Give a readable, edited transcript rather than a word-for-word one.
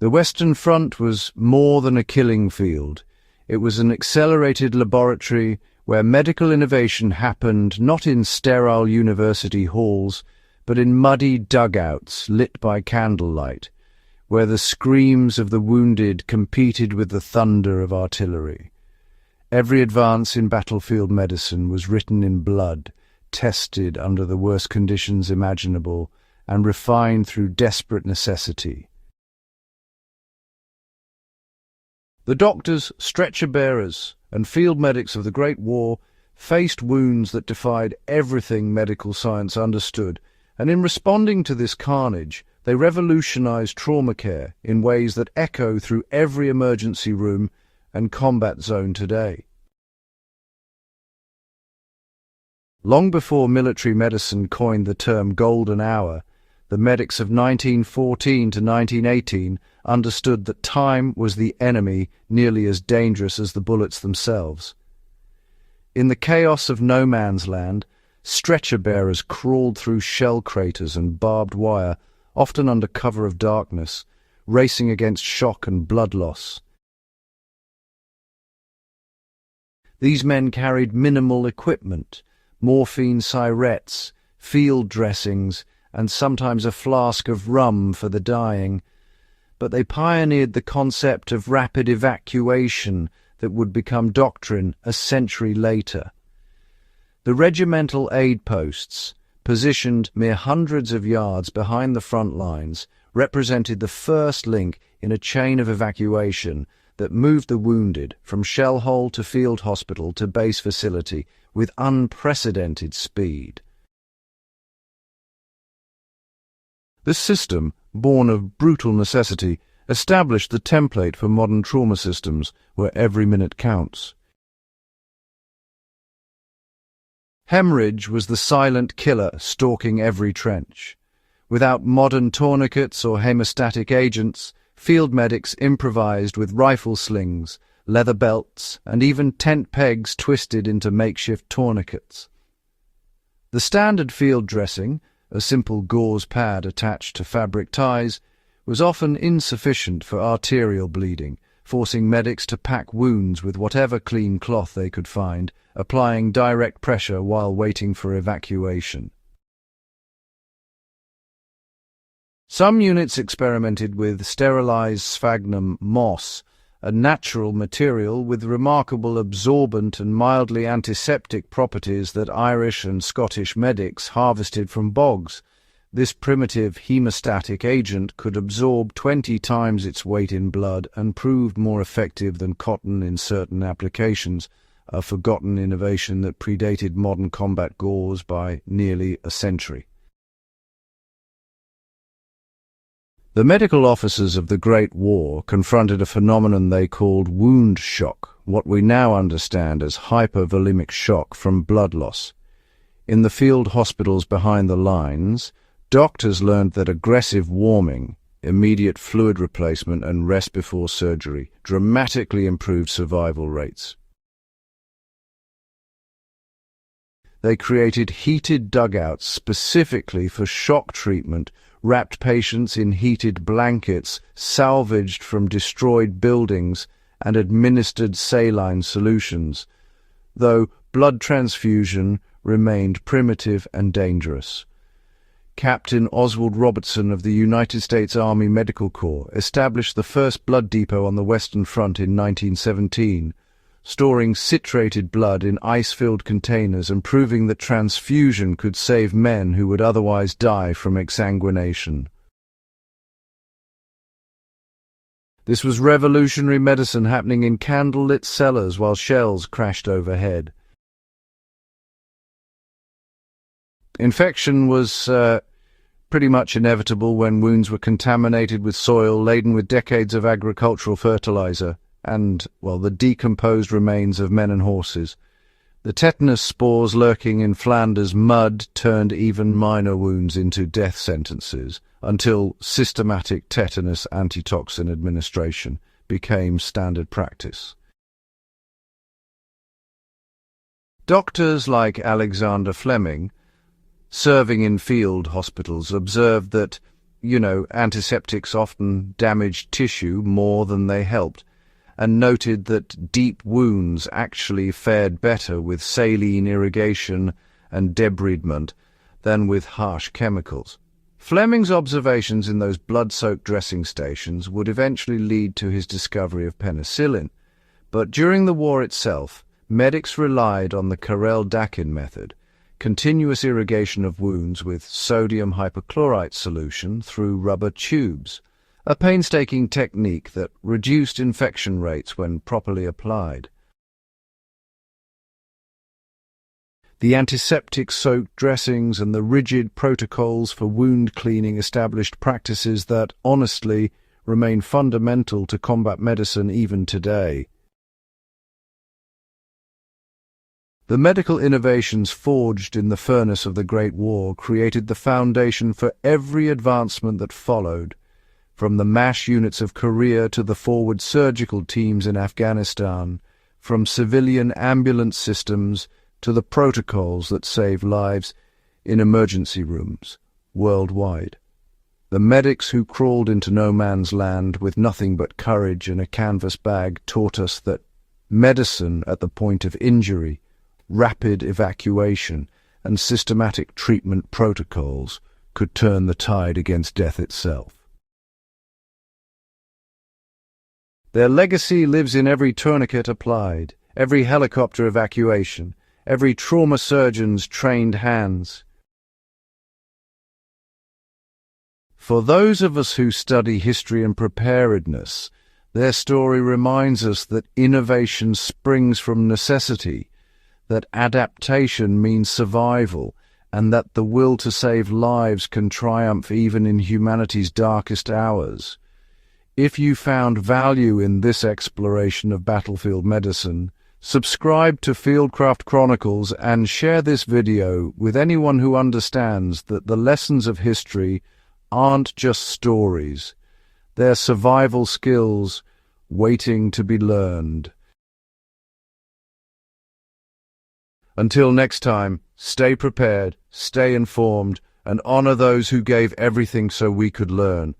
The Western Front was more than a killing field. It was an accelerated laboratory where medical innovation happened not in sterile university halls, but in muddy dugouts lit by candlelight, where the screams of the wounded competed with the thunder of artillery. Every advance in battlefield medicine was written in blood, tested under the worst conditions imaginable, and refined through desperate necessity. The doctors, stretcher-bearers, and field medics of the Great War faced wounds that defied everything medical science understood, and in responding to this carnage, they revolutionized trauma care in ways that echo through every emergency room and combat zone today. Long before military medicine coined the term golden hour, the medics of 1914 to 1918 understood that time was the enemy nearly as dangerous as the bullets themselves. In the chaos of no man's land, stretcher-bearers crawled through shell craters and barbed wire, often under cover of darkness, racing against shock and blood loss. These men carried minimal equipment, morphine syrettes, field dressings, and sometimes a flask of rum for the dying, but they pioneered the concept of rapid evacuation that would become doctrine a century later. The regimental aid posts, positioned mere hundreds of yards behind the front lines, represented the first link in a chain of evacuation that moved the wounded from shell hole to field hospital to base facility with unprecedented speed. This system, born of brutal necessity, established the template for modern trauma systems where every minute counts. Hemorrhage was the silent killer stalking every trench. Without modern tourniquets or hemostatic agents, field medics improvised with rifle slings, leather belts, and even tent pegs twisted into makeshift tourniquets. The standard field dressing, a simple gauze pad attached to fabric ties, was often insufficient for arterial bleeding, forcing medics to pack wounds with whatever clean cloth they could find, applying direct pressure while waiting for evacuation. Some units experimented with sterilized sphagnum moss, a natural material with remarkable absorbent and mildly antiseptic properties that Irish and Scottish medics harvested from bogs. This primitive hemostatic agent could absorb 20 times its weight in blood and proved more effective than cotton in certain applications, a forgotten innovation that predated modern combat gauze by nearly a century. The medical officers of the Great War confronted a phenomenon they called wound shock, what we now understand as hypovolemic shock from blood loss. In the field hospitals behind the lines, doctors learned that aggressive warming, immediate fluid replacement, and rest before surgery dramatically improved survival rates. They created heated dugouts specifically for shock treatment, wrapped patients in heated blankets salvaged from destroyed buildings, and administered saline solutions, though blood transfusion remained primitive and dangerous. Captain Oswald Robertson of the United States Army Medical Corps established the first blood depot on the Western Front in 1917, storing citrated blood in ice-filled containers and proving that transfusion could save men who would otherwise die from exsanguination. This was revolutionary medicine happening in candle-lit cellars while shells crashed overhead. Infection was pretty much inevitable when wounds were contaminated with soil laden with decades of agricultural fertilizer and, well, the decomposed remains of men and horses. The tetanus spores lurking in Flanders mud turned even minor wounds into death sentences until systematic tetanus antitoxin administration became standard practice. Doctors like Alexander Fleming, serving in field hospitals, observed that antiseptics often damaged tissue more than they helped, and noted that deep wounds actually fared better with saline irrigation and debridement than with harsh chemicals. Fleming's observations in those blood-soaked dressing stations would eventually lead to his discovery of penicillin, but during the war itself, medics relied on the Karel-Dakin method, continuous irrigation of wounds with sodium hypochlorite solution through rubber tubes, a painstaking technique that reduced infection rates when properly applied. The antiseptic-soaked dressings and the rigid protocols for wound cleaning established practices that, honestly, remain fundamental to combat medicine even today. The medical innovations forged in the furnace of the Great War created the foundation for every advancement that followed, from the MASH units of Korea to the forward surgical teams in Afghanistan, from civilian ambulance systems to the protocols that save lives in emergency rooms worldwide. The medics who crawled into no man's land with nothing but courage and a canvas bag taught us that medicine at the point of injury, rapid evacuation, and systematic treatment protocols could turn the tide against death itself. Their legacy lives in every tourniquet applied, every helicopter evacuation, every trauma surgeon's trained hands. For those of us who study history and preparedness, their story reminds us that innovation springs from necessity, that adaptation means survival, and that the will to save lives can triumph even in humanity's darkest hours. If you found value in this exploration of battlefield medicine, subscribe to Fieldcraft Chronicles and share this video with anyone who understands that the lessons of history aren't just stories. They're survival skills waiting to be learned. Until next time, stay prepared, stay informed, and honor those who gave everything so we could learn.